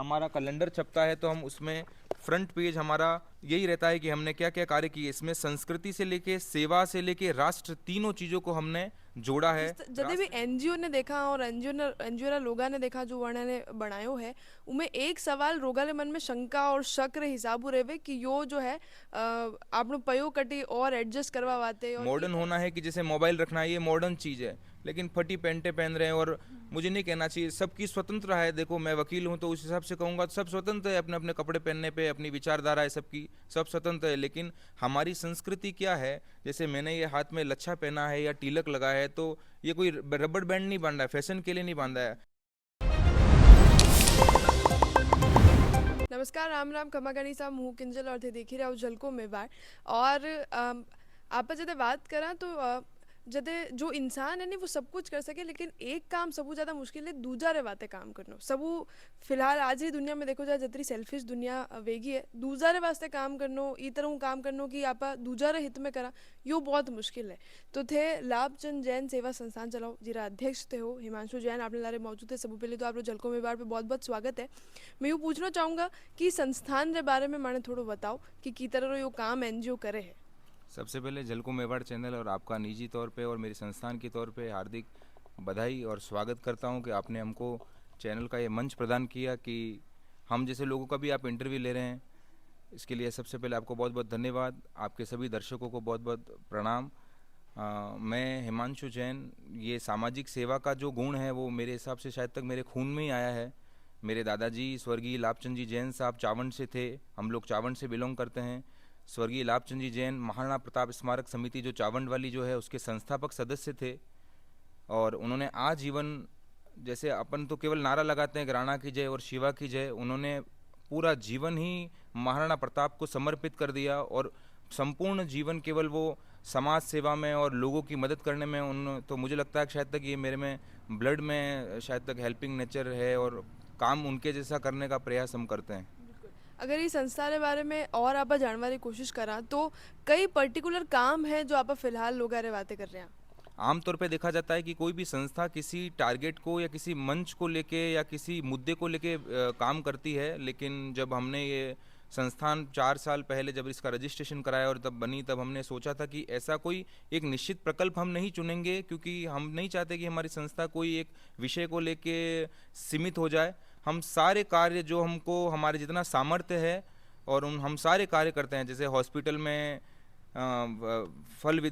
हमारा कैलेंडर छपता है तो हम उसमें फ्रंट पेज हमारा यही रहता है कि हमने क्या क्या कार्य किए। इसमें संस्कृति से लेके सेवा से लेके राष्ट्र तीनों चीज़ों को हमने जोड़ा है। जदे भी राष्ट्र एनजीओ ने देखा और एनजीओ लोगा ने देखा जो वर्णने बनायो है उमें एक सवाल रोगा ले मन में शंका और शक रे हिसाबु रेवे कि यो जो है आपनो पयो कटी और एडजस्ट करवा वाते और ई मॉडर्न होना है कि जैसे मोबाइल रखना है, ये मॉडर्न चीज़ है, लेकिन फटी पैंटें पहन रहे हैं। और मुझे नहीं कहना चाहिए, सबकी स्वतंत्र है। देखो मैं वकील हूँ तो उस हिसाब से कहूँगा सब स्वतंत्र है अपने अपने कपड़े पहनने पे, अपनी विचारधारा है सबकी, सब स्वतंत्र है। लेकिन हमारी संस्कृति क्या है, जैसे मैंने ये हाथ में लच्छा पहना है या तिलक लगा है तो ये कोई रबड़ बैंड नहीं बांधा है, फैशन के लिए नहीं बांधा है। नमस्कार राम राम खमा गणी सा मुँह किंजल और थे देखी रहे हो झलको में बार और आप जदे बात करा तो जदे जो इंसान है नहीं वो सब कुछ कर सके लेकिन एक काम सबू ज़्यादा मुश्किल है दूजा रे वास्ते काम करना सबू फिलहाल आज ही दुनिया में देखो जाए जतरी सेल्फिश दुनिया वेगी है दूजा रे वास्ते काम करनो ई तरह काम करनो कि आप दूजा रे हित में करा यो बहुत मुश्किल है। तो थे लाभचंद जैन सेवा संस्थान चलाओ जीरा अध्यक्ष थे हो हिमांशु जैन आपने लारे मौजूद है। सबू पहले तो आप लोग झलको में बार पे बहुत बहुत स्वागत है। मैं यूँ पूछना चाहूँगा कि संस्थान के बारे में मैंने थोड़ा बताओ कि की तरह यो काम एनजीओ करे है। सबसे पहले झलको मेवाड़ चैनल और आपका निजी तौर पे और मेरे संस्थान के तौर पे हार्दिक बधाई और स्वागत करता हूं कि आपने हमको चैनल का ये मंच प्रदान किया कि हम जैसे लोगों का भी आप इंटरव्यू ले रहे हैं। इसके लिए सबसे पहले आपको बहुत बहुत धन्यवाद। आपके सभी दर्शकों को बहुत बहुत प्रणाम। मैं हिमांशु जैन, ये सामाजिक सेवा का जो गुण है वो मेरे हिसाब से शायद तक मेरे खून में ही आया है। मेरे दादाजी स्वर्गीय लाभचंद जी जैन साहब चावंड से थे, हम लोग चावंड से बिलोंग करते हैं। स्वर्गीय लाभचंद जी जैन महाराणा प्रताप स्मारक समिति जो चावंड वाली जो है उसके संस्थापक सदस्य थे। और उन्होंने आजीवन, जैसे अपन तो केवल नारा लगाते हैं कि राणा की जय और शिवा की जय, उन्होंने पूरा जीवन ही महाराणा प्रताप को समर्पित कर दिया। और संपूर्ण जीवन केवल वो समाज सेवा में और लोगों की मदद करने में उन, तो मुझे लगता है कि शायद तक ये मेरे में ब्लड में शायद तक हेल्पिंग नेचर है और काम उनके जैसा करने का प्रयास हम करते हैं। अगर ये संस्था के बारे में और आप जानने की कोशिश करा तो कई पर्टिकुलर काम है जो आप फिलहाल लोग रे बातें कर रहे हैं। आमतौर पे देखा जाता है कि कोई भी संस्था किसी टारगेट को या किसी मंच को लेके या किसी मुद्दे को लेके काम करती है। लेकिन जब हमने ये संस्थान 4 साल पहले जब इसका रजिस्ट्रेशन कराया और तब बनी, तब हमने सोचा था कि ऐसा कोई एक निश्चित प्रकल्प हम नहीं चुनेंगे, क्योंकि हम नहीं चाहते कि हमारी संस्था कोई एक विषय को लेके सीमित हो जाए। हम सारे कार्य जो हमको हमारे जितना सामर्थ्य है और हम सारे कार्य करते हैं। जैसे हॉस्पिटल में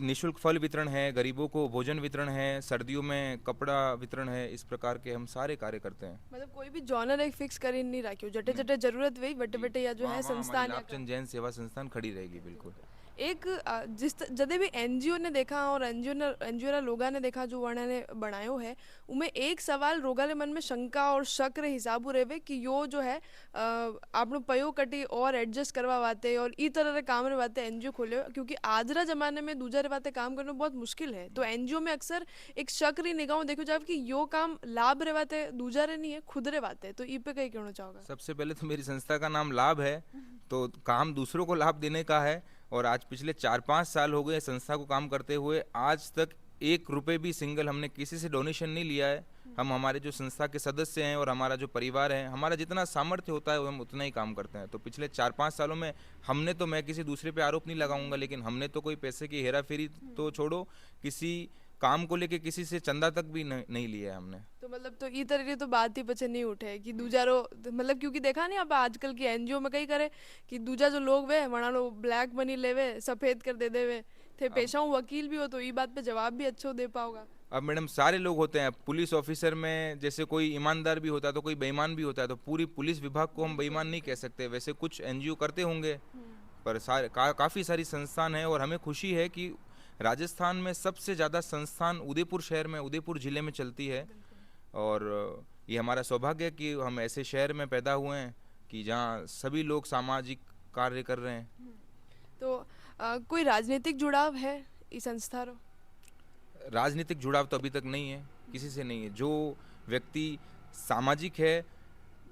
निःशुल्क फल वितरण है, गरीबों को भोजन वितरण है, सर्दियों में कपड़ा वितरण है, इस प्रकार के हम सारे कार्य करते हैं। मतलब कोई भी जॉनर एक फिक्स कर नहीं रखियो जटे नहीं जटे जरूरत वही बटे जी, बटे या जो वहाँ है वहाँ हमारी संस्थान या लाभचंद जैन सेवा संस्थान खड़ी रहेगी बिल्कुल। एक जिस जदे भी एनजीओ ने देखा और एनजीओ लोगा ने देखा जो वर्णने बनायो है उमें एक सवाल रोगा ले मन में शंका और शक रे हिसाबु रेवे कि यो जो है आपनो पयो कटी और एडजस्ट करवा वाते और ई तरह रे काम रे वाते एनजीओ खोले क्योंकि आज रा जमाने में दूजा रे वाते काम करना बहुत मुश्किल है। तो एनजीओ में अक्सर एक शक री निगाहों देखो जाए कि यो काम लाभ रे वाते दूजा रे नहीं है खुद रे वाते। तो ई पे कहीं कहना चाहोगा? सबसे पहले तो मेरी संस्था का नाम लाभ है, तो काम दूसरों को लाभ देने का है। और आज पिछले 4-5 साल हो गए संस्था को काम करते हुए, आज तक 1 रुपए भी सिंगल हमने किसी से डोनेशन नहीं लिया है। हम हमारे जो संस्था के सदस्य हैं और हमारा जो परिवार है, हमारा जितना सामर्थ्य होता है हम उतना ही काम करते हैं। तो पिछले 4-5 सालों में हमने तो, मैं किसी दूसरे पे आरोप नहीं लगाऊंगा, लेकिन हमने तो कोई पैसे की हेरा फेरी तो छोड़ो, किसी काम को लेके किसी से चंदा तक भी नहीं लिया है हमने। तो मतलब तो ई तरह की तो बात ही पचे नहीं उठे कि दूजा रो मतलब क्योंकि देखा नहीं आप आजकल की एनजीओ में कई करे कि दूजा जो लोग वे वना लो ब्लैक मनी लेवे सफेद कर दे देवे थे अब पेशा हूँ वकील भी हो तो ई बात पे जवाब भी अच्छो दे पाओगा। अब मैडम सारे लोग होते हैं। पुलिस ऑफिसर में जैसे कोई ईमानदार भी होता है तो कोई बेईमान भी होता है, तो पूरी पुलिस विभाग को हम बेईमान नहीं कह सकते। वैसे कुछ एनजीओ करते होंगे, पर काफ़ी सारी संस्थान है। और हमें खुशी है कि राजस्थान में सबसे ज़्यादा संस्थान उदयपुर शहर में, उदयपुर ज़िले में चलती है। और ये हमारा सौभाग्य है कि हम ऐसे शहर में पैदा हुए हैं कि जहाँ सभी लोग सामाजिक कार्य कर रहे हैं। तो कोई राजनीतिक जुड़ाव है इस संस्था रो? राजनीतिक जुड़ाव तो अभी तक नहीं है, किसी से नहीं है। जो व्यक्ति सामाजिक है,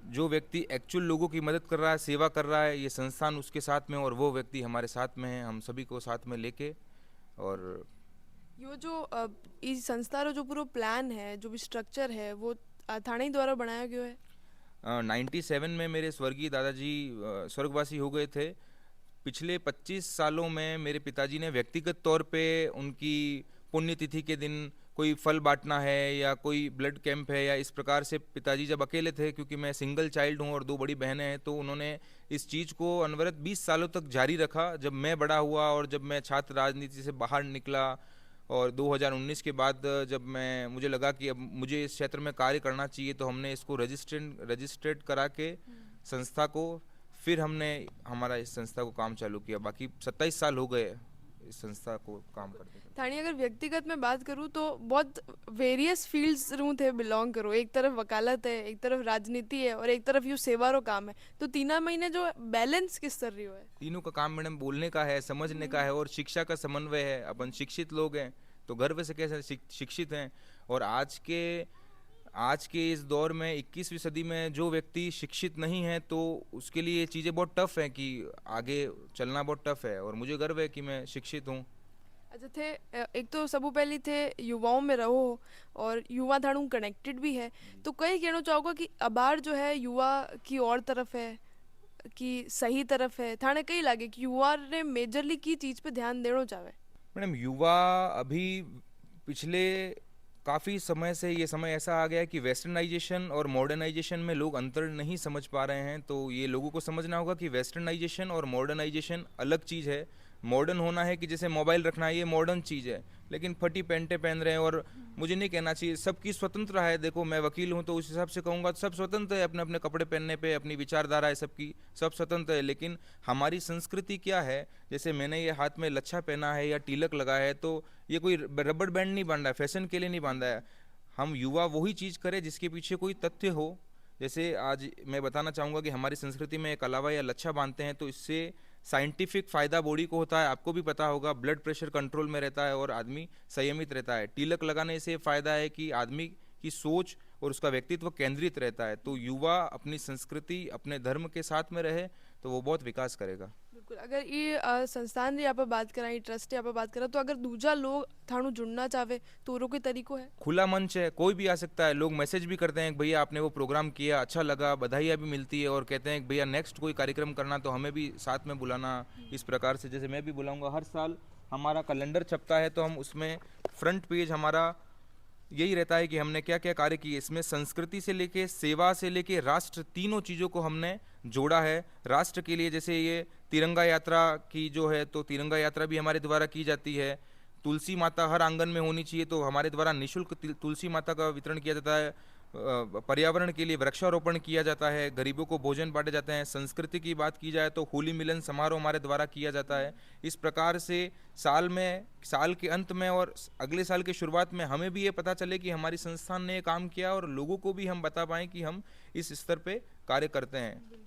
जो व्यक्ति एक्चुअल लोगों की मदद कर रहा है, सेवा कर रहा है, ये संस्थान उसके साथ में और वो व्यक्ति हमारे साथ में है, हम सभी को साथ में लेके। और यो जो इस संस्था रो जो पूरा प्लान है जो भी स्ट्रक्चर है वो थाने द्वारा बनाया गया है। 97 में मेरे स्वर्गीय दादाजी स्वर्गवासी हो गए थे। पिछले 25 सालों में मेरे पिताजी ने व्यक्तिगत तौर पे उनकी पुण्यतिथि के दिन कोई फल बांटना है या कोई ब्लड कैंप है या इस प्रकार से, पिताजी जब अकेले थे, क्योंकि मैं सिंगल चाइल्ड हूँ और 2 बड़ी बहनें हैं, तो उन्होंने इस चीज़ को अनवरत 20 सालों तक जारी रखा। जब मैं बड़ा हुआ और जब मैं छात्र राजनीति से बाहर निकला और 2019 के बाद जब मुझे लगा कि अब मुझे इस क्षेत्र में कार्य करना चाहिए, तो हमने इसको रजिस्ट्रेट करा के संस्था को, फिर हमने हमारा इस संस्था को काम चालू किया। बाकी 27 साल हो गए इस संस्था को काम करते करते। थानी अगर व्यक्तिगत में बात करूँ तो बहुत वेरियस फील्ड्स रू थे बिलोंग करो। एक तरफ वकालत है, एक तरफ राजनीति है और एक तरफ यू सेवा रो काम है। तो 3 महीने जो बैलेंस किस तरह रही हो है? तीनों का काम मैडम बोलने का है, समझने का है और शिक्षा का समन्वय है। अपन शिक्षित लोग हैं तो गर्व से कैसे शिक्षित हैं। और आज के इस दौर में 21वीं सदी में जो व्यक्ति शिक्षित नहीं है तो उसके लिए ये चीज़ें बहुत टफ है कि आगे चलना बहुत टफ है, और मुझे गर्व है कि मैं शिक्षित हूँ। अच्छा थे एक तो सबू पहली थे युवाओं में रहो और युवा थाणु कनेक्टेड भी है। तो कई कहना चाहोगा कि अबार जो है युवा की और तरफ है कि सही तरफ है? थाने कई लागे कि युवा ने मेजरली की चीज़ पे ध्यान देना चाहे? मैडम युवा अभी पिछले काफ़ी समय से ये समय ऐसा आ गया है कि वेस्टर्नाइजेशन और मॉडर्नाइजेशन में लोग अंतर नहीं समझ पा रहे हैं। तो ये लोगों को समझना होगा कि वेस्टर्नाइजेशन और मॉडर्नाइजेशन अलग चीज़ है। मॉडर्न होना है कि जैसे मोबाइल रखना है, ये मॉडर्न चीज़ है, लेकिन फटी पैंटें पहन रहे हैं। और मुझे नहीं कहना चाहिए, सबकी स्वतंत्रता है। देखो मैं वकील हूँ तो उस हिसाब से कहूँगा सब स्वतंत्र है अपने अपने कपड़े पहनने पे, अपनी विचारधारा है सबकी, सब स्वतंत्र है। लेकिन हमारी संस्कृति क्या है, जैसे मैंने ये हाथ में लच्छा पहना है या तिलक लगा है, तो ये कोई रबड़ बैंड नहीं बांधा है, फैशन के लिए नहीं बांधा है। हम युवा वही चीज़ करें जिसके पीछे कोई तथ्य हो। जैसे आज मैं बताना चाहूँगा कि हमारी संस्कृति में एक अलावा या लच्छा बांधते हैं तो इससे साइंटिफिक फ़ायदा बॉडी को होता है, आपको भी पता होगा। ब्लड प्रेशर कंट्रोल में रहता है और आदमी संयमित रहता है। तिलक लगाने से फ़ायदा है कि आदमी की सोच और उसका व्यक्तित्व केंद्रित रहता है। तो युवा अपनी संस्कृति, अपने धर्म के साथ में रहे तो वो बहुत विकास करेगा। बिल्कुल। अगर ये संस्थान यहाँ पर बात करा, ये ट्रस्ट यहाँ पर बात करा, तो अगर दूजा लोग थाणु जुड़ना चाहे तो उरो कोई तरीको है? खुला मंच है, कोई भी आ सकता है। लोग मैसेज भी करते हैं कि भैया आपने वो प्रोग्राम किया, अच्छा लगा, बधाइयाँ भी मिलती है और कहते हैं कि भैया नेक्स्ट कोई कार्यक्रम करना तो हमें भी साथ में बुलाना। इस प्रकार से जैसे मैं भी बुलाऊंगा, हर साल हमारा कैलेंडर छपता है तो हम उसमें फ्रंट पेज हमारा यही रहता है कि हमने क्या क्या कार्य किए। इसमें संस्कृति से लेके, सेवा से लेके, राष्ट्र, तीनों चीज़ों को हमने जोड़ा है। राष्ट्र के लिए जैसे ये तिरंगा यात्रा की जो है, तो तिरंगा यात्रा भी हमारे द्वारा की जाती है। तुलसी माता हर आंगन में होनी चाहिए तो हमारे द्वारा निःशुल्क तुलसी माता का वितरण किया जाता है। पर्यावरण के लिए वृक्षारोपण किया जाता है, गरीबों को भोजन बांटे जाते हैं। संस्कृति की बात की जाए तो होली मिलन समारोह हमारे द्वारा किया जाता है। इस प्रकार से साल के अंत में और अगले साल की शुरुआत में हमें भी ये पता चले कि हमारी संस्थान ने ये काम किया और लोगों को भी हम बता पाएँ कि हम इस स्तर पे कार्य करते हैं।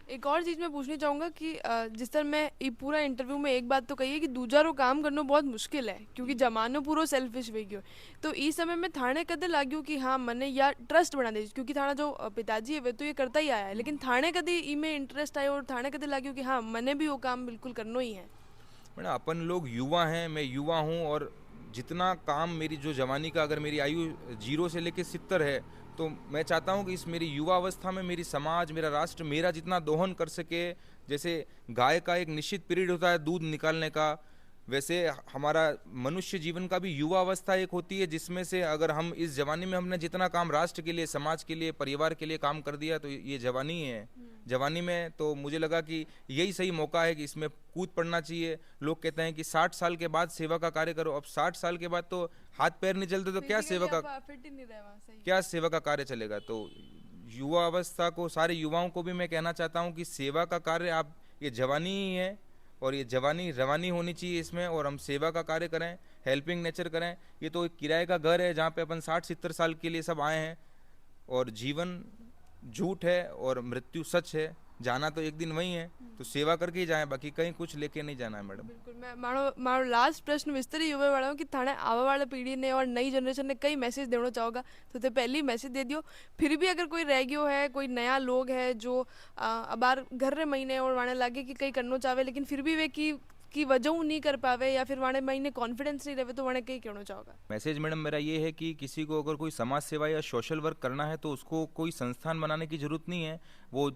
एक और चीज़ मैं पूछनी चाहूँगा कि जिस तरह मैं ये पूरा इंटरव्यू में एक बात तो कही है कि दूजा रो काम करना बहुत मुश्किल है क्योंकि जमानो पूरा सेल्फिश हो गयो। तो इस समय में थाने कदे लाग्यो कि हाँ मने या ट्रस्ट बना दे, क्योंकि थाना जो पिताजी है वे तो ये करता ही आया है, लेकिन थाने कदे इमें इंटरेस्ट आयो और थाने कदे लाग्यो कि हाँ मने भी वो काम बिल्कुल करना ही है? मैडम अपन लोग युवा हैं, मैं युवा हूँ और जितना काम मेरी जो जवानी का, अगर मेरी आयु 0 से लेकर 70 है तो मैं चाहता हूँ कि इस मेरी युवा अवस्था में मेरी समाज, मेरा राष्ट्र मेरा जितना दोहन कर सके। जैसे गाय का एक निश्चित पीरियड होता है दूध निकालने का, वैसे हमारा मनुष्य जीवन का भी युवा अवस्था एक होती है जिसमें से अगर हम इस जवानी में हमने जितना काम राष्ट्र के लिए, समाज के लिए, परिवार के लिए काम कर दिया तो ये जवानी है। जवानी में तो मुझे लगा कि यही सही मौका है कि इसमें कूद पड़ना चाहिए। लोग कहते हैं कि 60 साल के बाद सेवा का कार्य करो। अब 60 साल के बाद तो हाथ पैर नहीं चलते तो क्या सेवा का कार्य चलेगा। तो युवा अवस्था को, सारे युवाओं को भी मैं कहना चाहता हूँ कि सेवा का कार्य आप, ये जवानी ही है और ये जवानी रवानी होनी चाहिए इसमें, और हम सेवा का कार्य करें, हेल्पिंग नेचर करें। ये तो एक किराए का घर है जहाँ पे अपन 60-70 साल के लिए सब आए हैं, और जीवन झूठ है और मृत्यु सच है। जाना तो एक दिन वही है, तो सेवा करके ही जाएं, बाकी कहीं कुछ लेके नहीं जाना है मैडम। बिल्कुल। मैं मारो लास्ट प्रश्न विस्तरी युवा वाला हूँ कि थाने आवा वाले पीढ़ी ने और नई जनरेशन ने कई मैसेज देना चाहोगा तो पहली मैसेज दे दियो। फिर भी अगर कोई रह गयो है, कोई नया लोग है जो अबार घर रे महीने और वाने लागे कि कई करना चाहे, लेकिन फिर भी वे की की वजह नहीं कर पावे या फिर वाणे महीने कॉन्फिडेंस नहीं रहे तो वाणे कई कहना चाहोगा? मैसेज मैडम मेरा ये है कि किसी को अगर कोई समाज सेवा या सोशल वर्क करना है तो उसको कोई संस्थान बनाने की जरूरत नहीं है। वो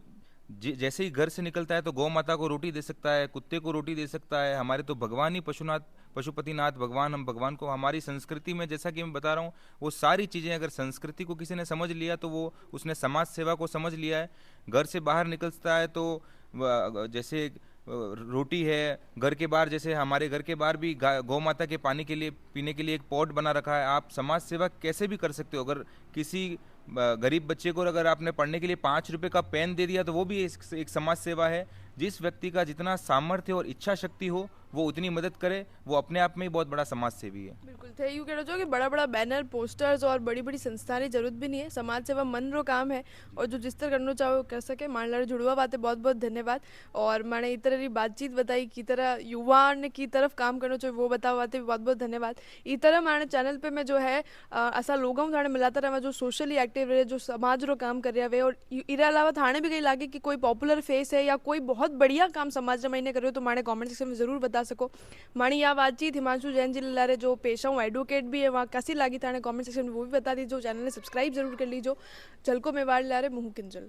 जैसे ही घर से निकलता है तो गौ माता को रोटी दे सकता है, कुत्ते को रोटी दे सकता है। हमारे तो भगवान ही पशुपतिनाथ भगवान, हम भगवान को हमारी संस्कृति में, जैसा कि मैं बता रहा हूँ, वो सारी चीज़ें अगर संस्कृति को किसी ने समझ लिया तो वो उसने समाज सेवा को समझ लिया है। घर से बाहर निकलता है तो जैसे रोटी है, घर के बाहर, जैसे हमारे घर के बाहर भी गौ माता के पानी के लिए, पीने के लिए एक पॉट बना रखा है। आप समाज सेवा कैसे भी कर सकते हो। अगर किसी गरीब बच्चे को अगर आपने पढ़ने के लिए 5 रुपए का पेन दे दिया तो वो भी एक समाज सेवा है। जिस व्यक्ति का जितना सामर्थ्य और इच्छा शक्ति हो वो उतनी मदद करे, वो अपने आप में ही बहुत बड़ा समाज सेवी है। बिल्कुल थे यूँ कहना चाहो कि बड़ा बड़ा बैनर पोस्टर्स और बड़ी बड़ी संस्थाएं की जरूरत भी नहीं है। समाज सेवा मन रो काम है और जो जिस तरह करना चाहो कर सके। मान लारे जुड़वा बातें बहुत बहुत धन्यवाद। और मैंने इस तरह की बातचीत बताई की तरह युवा ने की तरफ काम करना चाहिए वो बतावा बातें भी बहुत बहुत धन्यवाद। इस तरह मैंने चैनल पे मैं जो है ऐसा लोगों थाने मिलाता रहा जो सोशली एक्टिव रहे, जो समाज रो काम कर रहा है। और इसके अलावा थाने भी कहीं लागे कि कोई पॉपुलर फेस है या कोई बहुत बढ़िया काम समाज में करे तो माने कमेंट सेक्शन में जरूर बता सको। मानी यह बातचीत हिमांशु जैन जी लारे जो पेशा हूँ एडवोकेट भी है वहाँ कैसी लगी थाने कमेंट सेक्शन में वो भी बता दीजिए। चैनल ने सब्सक्राइब जरूर कर लीजिए। झलको मेवाड़ लारे मुँह किंजल।